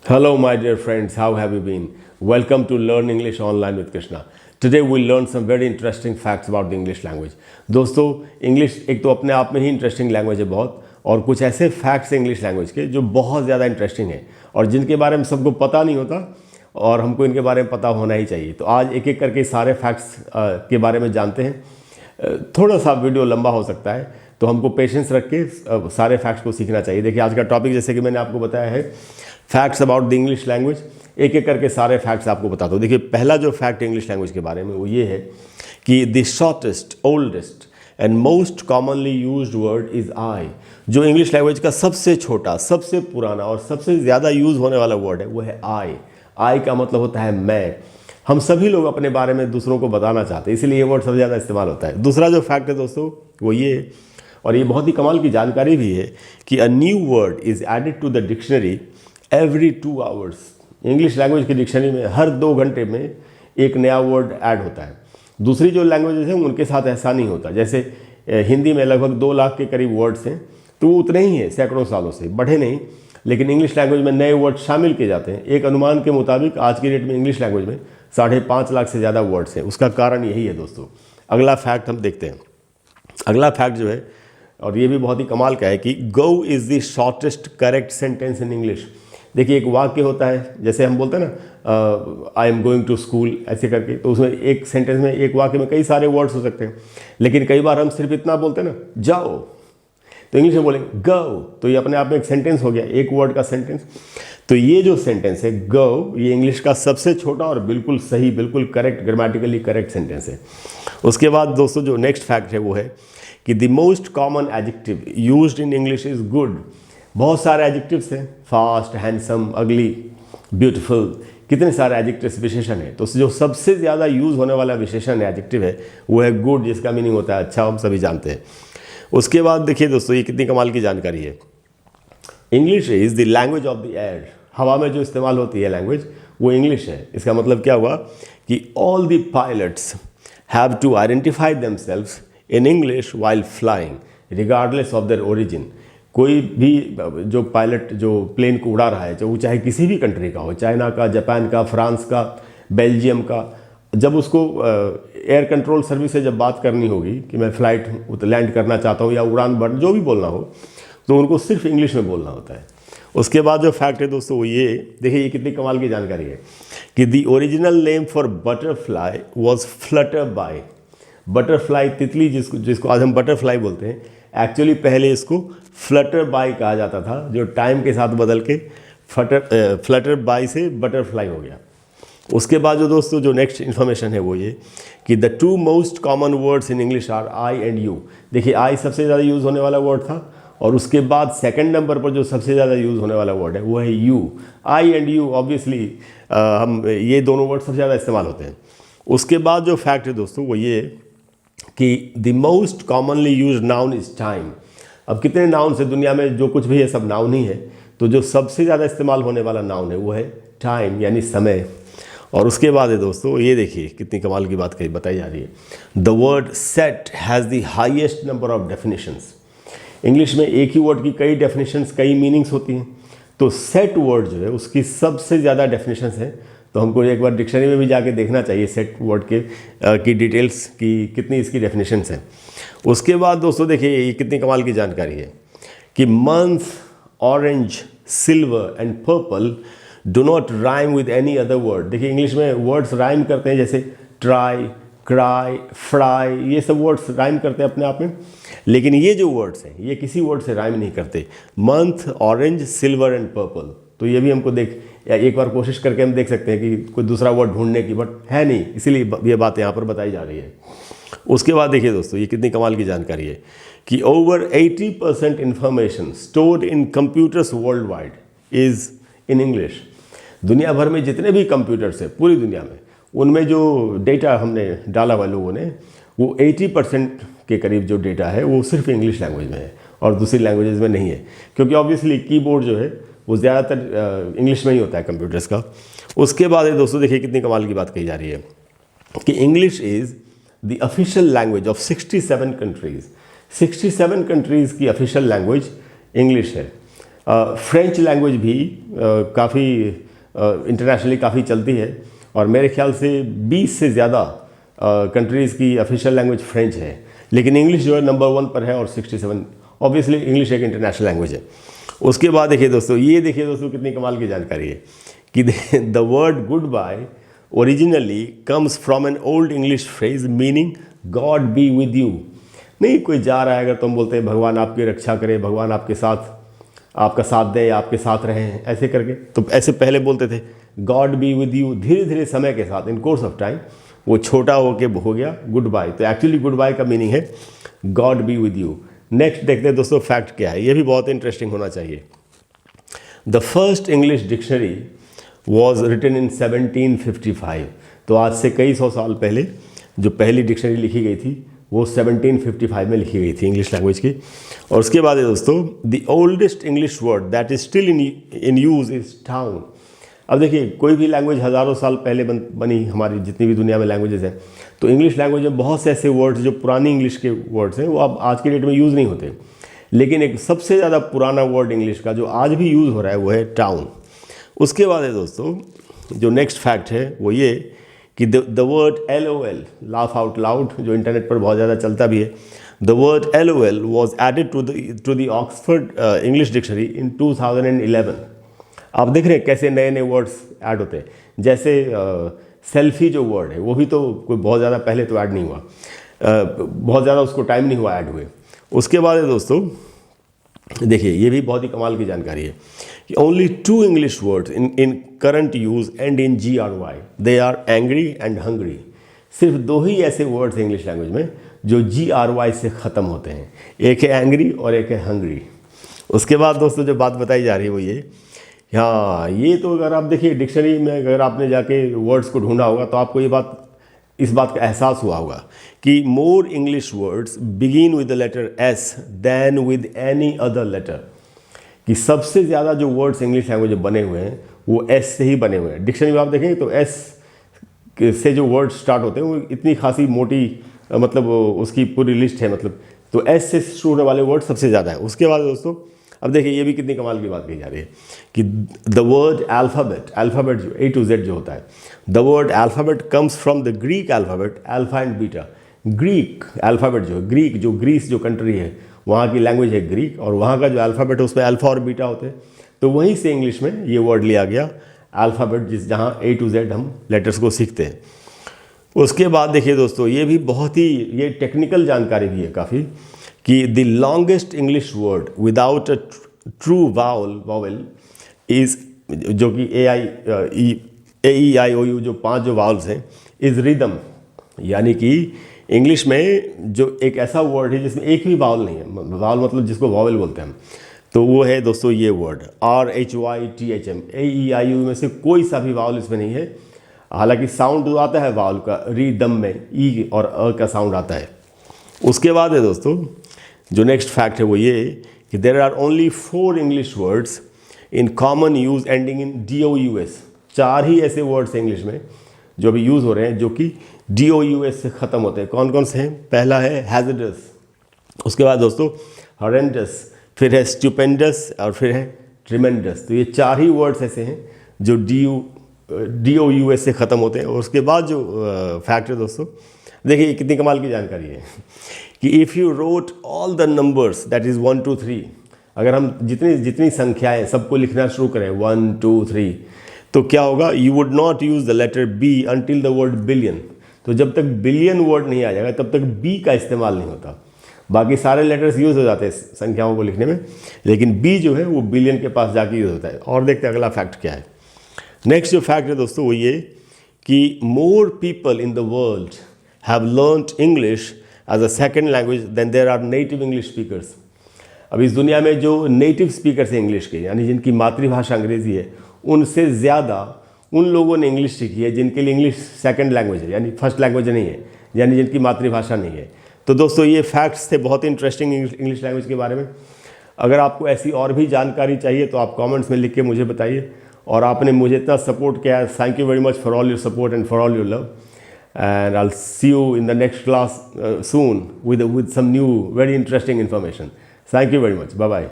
Hello, my dear friends. How have you been? Welcome to Learn English Online with Krishna. Today we'll learn some very interesting facts about the English language. दोस्तों English एक तो अपने आप में ही interesting language है बहुत, और कुछ ऐसे फैक्ट्स हैं इंग्लिश लैंग्वेज के जो बहुत ज़्यादा इंटरेस्टिंग हैं और जिनके बारे में सबको पता नहीं होता और हमको इनके बारे में पता होना ही चाहिए। तो आज एक एक करके सारे फैक्ट्स के बारे में जानते हैं। थोड़ा सा वीडियो लंबा हो सकता है तो हमको पेशेंस रख के सारे फैक्ट्स को सीखना चाहिए। देखिए आज का टॉपिक जैसे कि मैंने आपको बताया है facts about the English language. एक एक करके सारे फैक्ट्स आपको बताता हूँ। देखिए पहला जो फैक्ट इंग्लिश लैंग्वेज के बारे में वो ये है कि the shortest, oldest and most commonly used word is I. जो इंग्लिश लैंग्वेज का सबसे छोटा, सबसे पुराना और सबसे ज़्यादा यूज़ होने वाला वर्ड है वो है आई। आई का मतलब होता है मैं। हम सभी लोग अपने बारे में दूसरों को बताना चाहते हैं, इसीलिए ये वर्ड सबसे ज़्यादा इस्तेमाल होता है। दूसरा जो फैक्ट है दोस्तों वो ये, और ये बहुत ही कमाल की जानकारी भी है कि a new word is added to the dictionary every 2 hours. English language की डिक्शनरी में हर 2 घंटे में एक नया वर्ड ऐड होता है। दूसरी जो लैंग्वेजेस हैं उनके साथ ऐसा नहीं होता। जैसे हिंदी में लगभग 2 लाख के करीब वर्ड्स हैं तो वो उतने ही हैं, सैकड़ों सालों से बढ़े नहीं। लेकिन इंग्लिश लैंग्वेज में नए वर्ड शामिल किए जाते हैं। एक अनुमान के मुताबिक आज की डेट में इंग्लिश लैंग्वेज में 5.5 लाख से ज़्यादा वर्ड्स हैं। उसका कारण यही है दोस्तों। अगला फैक्ट हम देखते हैं। अगला फैक्ट जो है, और ये भी बहुत ही कमाल का है, कि go is the shortest correct sentence in English. देखिए एक वाक्य होता है, जैसे हम बोलते हैं ना I am going to school ऐसे करके, तो उसमें एक सेंटेंस में, एक वाक्य में कई सारे वर्ड्स हो सकते हैं। लेकिन कई बार हम सिर्फ इतना बोलते हैं ना जाओ, तो इंग्लिश में बोलेंगे गो, तो ये अपने आप में एक सेंटेंस हो गया, एक वर्ड का सेंटेंस। तो ये जो सेंटेंस है गो, ये इंग्लिश का सबसे छोटा और बिल्कुल सही, बिल्कुल करेक्ट, ग्रामेटिकली करेक्ट सेंटेंस है। उसके बाद दोस्तों जो नेक्स्ट फैक्ट है वो है कि the most common adjective used in English is good. बहुत सारे एडजेक्टिव्स हैं, फास्ट, हैंडसम, अगली, ब्यूटीफुल, कितने सारे एडजेक्टिव्स, विशेषण है। तो जो सबसे ज़्यादा यूज़ होने वाला विशेषण एडजेक्टिव है वो है गुड, जिसका मीनिंग होता है अच्छा, हम सभी जानते हैं। उसके बाद देखिए दोस्तों ये कितनी कमाल की जानकारी है। English is the language of the air. हवा में जो इस्तेमाल होती है लैंग्वेज वो इंग्लिश है। इसका मतलब क्या हुआ कि all the pilots have to identify themselves in English while flying regardless of their origin. कोई भी जो पायलट जो प्लेन को उड़ा रहा है, जो वो चाहे किसी भी कंट्री का हो, चाइना का, जापान का, फ्रांस का, बेल्जियम का, जब उसको एयर कंट्रोल सर्विस से जब बात करनी होगी कि मैं फ़्लाइट लैंड करना चाहता हूँ या उड़ान भर जो भी बोलना हो, तो उनको सिर्फ इंग्लिश में बोलना होता है। उसके बाद जो फैक्ट है दोस्तों वो ये, देखिए ये कितनी कमाल की जानकारी है कि the original name for butterfly was flutter by. Butterfly, तितली, जिसको आज हम बटरफ्लाई बोलते हैं, एक्चुअली पहले इसको फ्लटर बाय कहा जाता था, जो टाइम के साथ बदल के फ्लटर बाय से बटरफ्लाई हो गया। उसके बाद जो दोस्तों जो नेक्स्ट इन्फॉर्मेशन है वो ये कि the 2 most common words in English are I and you. देखिए आई सबसे ज़्यादा यूज़ होने वाला वर्ड था, और उसके बाद सेकंड नंबर पर जो सबसे ज़्यादा यूज़ होने वाला वर्ड है वो है you. I and you obviously हम ये दोनों वर्ड सबसे ज़्यादा इस्तेमाल होते हैं। उसके बाद जो फैक्ट है दोस्तों वो ये कि the most commonly use noun is time. अब कितने नाउन है दुनिया में, जो कुछ भी है सब नाउन ही है, तो जो सबसे ज़्यादा इस्तेमाल होने वाला नाउन है वो है टाइम, यानी समय। और उसके बाद है दोस्तों ये देखिए कितनी कमाल की बात कही बताई जा रही है। The word set has the highest number of definitions. English में एक ही वर्ड की कई डेफिनेशंस, कई मीनिंग्स होती हैं, तो सेट वर्ड जो है उसकी सबसे ज़्यादा डेफिनेशंस हैं। तो हमको एक बार डिक्शनरी में भी जाके देखना चाहिए सेट वर्ड की डिटेल्स की कितनी इसकी डेफिनेशंस हैं। उसके बाद दोस्तों देखिए ये कितनी कमाल की जानकारी है कि month, orange, silver and purple do not rhyme with any other word. देखिए इंग्लिश में वर्ड्स राइम करते हैं, जैसे ट्राई, क्राई, फ्राई, ये सब वर्ड्स राइम करते हैं अपने आप में, लेकिन ये जो वर्ड्स हैं ये किसी वर्ड से राइम नहीं करते। Month, orange, silver and purple, तो ये भी हमको एक बार कोशिश करके हम देख सकते हैं कि कोई दूसरा वर्ड ढूंढने की, बट है नहीं, इसीलिए ये बात यहाँ पर बताई जा रही है। उसके बाद देखिए दोस्तों ये कितनी कमाल की जानकारी है कि over 80% information stored in computers world wide is in English. दुनिया भर में जितने भी कंप्यूटर्स हैं पूरी दुनिया में, उनमें जो डेटा हमने डाला हुआ लोगों ने, वो 80% के करीब जो डेटा है वो सिर्फ इंग्लिश लैंग्वेज में है और दूसरी लैंग्वेजेस में नहीं है, क्योंकि ऑब्वियसली कीबोर्ड जो है वो ज़्यादातर इंग्लिश में ही होता है कंप्यूटर्स का। उसके बाद दोस्तों देखिए कितनी कमाल की बात कही जा रही है कि English is the official language of 67 countries. 67 countries की ऑफिशियल लैंग्वेज इंग्लिश है। फ्रेंच लैंग्वेज भी काफ़ी इंटरनेशनली काफ़ी चलती है और मेरे ख्याल से 20 से ज़्यादा कंट्रीज़ की ऑफिशियल लैंग्वेज फ्रेंच है, लेकिन इंग्लिश जो है नंबर 1 पर है और 67। ऑब्वियसली इंग्लिश एक इंटरनेशनल लैंग्वेज है। उसके बाद देखिए दोस्तों, ये देखिए दोस्तों कितनी कमाल की जानकारी है कि the word goodbye originally comes from an old English phrase meaning God be with you. नहीं, कोई जा रहा है अगर तुम बोलते हैं भगवान आपकी रक्षा करे, भगवान आपके साथ, आपका साथ दे, आपके साथ रहें, ऐसे करके, तो ऐसे पहले बोलते थे गॉड बी विद यू। धीरे धीरे समय के साथ इन कोर्स ऑफ टाइम वो छोटा होके हो गया गुड बाय। तो एक्चुअली गुड बाय का मीनिंग है God be with you. Next देखते हैं दोस्तों फैक्ट क्या है, ये भी बहुत इंटरेस्टिंग होना चाहिए। The first English dictionary was written in 1755। तो आज से कई सौ साल पहले जो पहली डिक्शनरी लिखी गई थी वो 1755 में लिखी गई थी इंग्लिश लैंग्वेज की। और उसके बाद है दोस्तों the oldest English word that is still in use is town. अब देखिए, कोई भी लैंग्वेज हज़ारों साल पहले बनी, हमारी जितनी भी दुनिया में लैंग्वेजेस हैं, तो इंग्लिश लैंग्वेज में बहुत से ऐसे वर्ड्स जो पुरानी इंग्लिश के वर्ड्स हैं वो अब आज के डेट में यूज़ नहीं होते, लेकिन एक सबसे ज़्यादा पुराना वर्ड इंग्लिश का जो आज भी यूज़ हो रहा है वो है टाउन। उसके बाद है दोस्तों जो नेक्स्ट फैक्ट है वो ये कि the word LOL, laugh out loud, जो इंटरनेट पर बहुत ज़्यादा चलता भी है, the word LOL was added to the Oxford English dictionary in 2011। आप देख रहे हैं कैसे नए नए वर्ड्स ऐड होते हैं। जैसे सेल्फी जो वर्ड है वो भी तो कोई बहुत ज़्यादा पहले तो ऐड नहीं हुआ, बहुत ज़्यादा उसको टाइम नहीं हुआ ऐड हुए। उसके बाद है दोस्तों देखिए, ये भी बहुत ही कमाल की जानकारी है कि only 2 English words in current use end in GRY, they are angry and hungry. सिर्फ 2 ही ऐसे वर्ड्स हैं इंग्लिश लैंग्वेज में जो GRY से ख़त्म होते हैं, एक है एंग्री और एक है हंग्री। उसके बाद दोस्तों जो बात बताई जा रही है वो ये, हाँ ये तो अगर आप देखिए डिक्शनरी में अगर आपने जाके वर्ड्स को ढूंढा होगा तो आपको इस बात का एहसास हुआ होगा कि more English words begin with the letter S than with any other letter. कि सबसे ज़्यादा जो वर्ड्स इंग्लिश लैंग्वेज में बने हुए हैं वो S से ही बने हुए हैं। डिक्शनरी में आप देखेंगे तो S से जो वर्ड स्टार्ट होते हैं वो इतनी खासी मोटी, मतलब उसकी पूरी लिस्ट है, मतलब तो S से शुरू होने वाले वर्ड सबसे ज़्यादा है। उसके बाद दोस्तों अब देखिए, ये भी कितनी कमाल की बात कही जा रही है कि द वर्ड अल्फ़ाबेट जो A to Z जो होता है, the word alphabet comes from the Greek alphabet alpha and beta. Greek alphabet जो है, ग्रीस जो कंट्री है वहाँ की लैंग्वेज है ग्रीक, और वहाँ का जो अल्फ़ाबेट है उसमें अल्फ़ा और बीटा होते हैं, तो वहीं से इंग्लिश में ये वर्ड लिया गया अल्फ़ाबेट, जहाँ A to Z हम लेटर्स को सीखते हैं। उसके बाद देखिए दोस्तों, ये भी बहुत ही ये टेक्निकल जानकारी भी है काफ़ी कि the longest English word without a true vowel is, जो कि AEIOU जो 5 जो वावल्स हैं, इज़ रिदम। यानी कि इंग्लिश में जो एक ऐसा वर्ड है जिसमें एक भी वावल नहीं है, वावल मतलब जिसको वावल बोलते हैं हम, तो वो है दोस्तों ये वर्ड RHYTHM। AEIOU में से कोई सा भी वावल इसमें नहीं है। हालांकि साउंड जो आता है वावल का रिदम में ई और अ का साउंड आता है। उसके बाद है दोस्तों जो नेक्स्ट फैक्ट है वो ये कि there are only 4 English words in common use ending in DOUS। 4 ही ऐसे वर्ड्स हैं इंग्लिश में जो अभी यूज़ हो रहे हैं जो कि DOUS से ख़त्म होते हैं। कौन कौन से हैं? पहला है हैजर्डस, उसके बाद दोस्तों हॉरेंडस, फिर है स्टुपेंडस और फिर है ट्रिमेंडस। तो ये 4 ही वर्ड्स ऐसे हैं जो DOUS से ख़त्म होते हैं। और उसके बाद जो फैक्ट है दोस्तों, देखिए कितनी कमाल की जानकारी है कि if you wrote all the numbers that is 1 2 3, अगर हम जितनी संख्याएं सबको लिखना शुरू करें 1 2 3, तो क्या होगा? You would not use the letter B until the word billion. तो जब तक बिलियन वर्ड नहीं आ जाएगा तब तक B का इस्तेमाल नहीं होता। बाकी सारे लेटर्स यूज़ हो जाते हैं संख्याओं को लिखने में, लेकिन B जो है वो बिलियन के पास जाके यूज़ होता है। और देखते हैं अगला फैक्ट क्या है। नेक्स्ट जो फैक्ट है दोस्तों वो ये कि more people in the world have learned English as a second language than there are native English speakers. अब इस दुनिया में जो नेटिव स्पीकर्स हैं इंग्लिश के, यानी जिनकी मातृभाषा अंग्रेज़ी है, उनसे ज़्यादा उन लोगों ने इंग्लिश सीखी है जिनके लिए इंग्लिश सेकंड लैंग्वेज है, यानी फर्स्ट लैंग्वेज नहीं है, यानी जिनकी मातृभाषा नहीं है। तो दोस्तों ये फैक्ट्स थे बहुत इंटरेस्टिंग इंग्लिश लैंग्वेज के बारे में। अगर आपको ऐसी और भी जानकारी चाहिए तो आप कमेंट्स में लिख के मुझे बताइए। और आपने मुझे इतना सपोर्ट किया है, thank you very much for all your support and for all your love. And I'll see you in the next class soon with some new very interesting information. Thank you very much. Bye bye.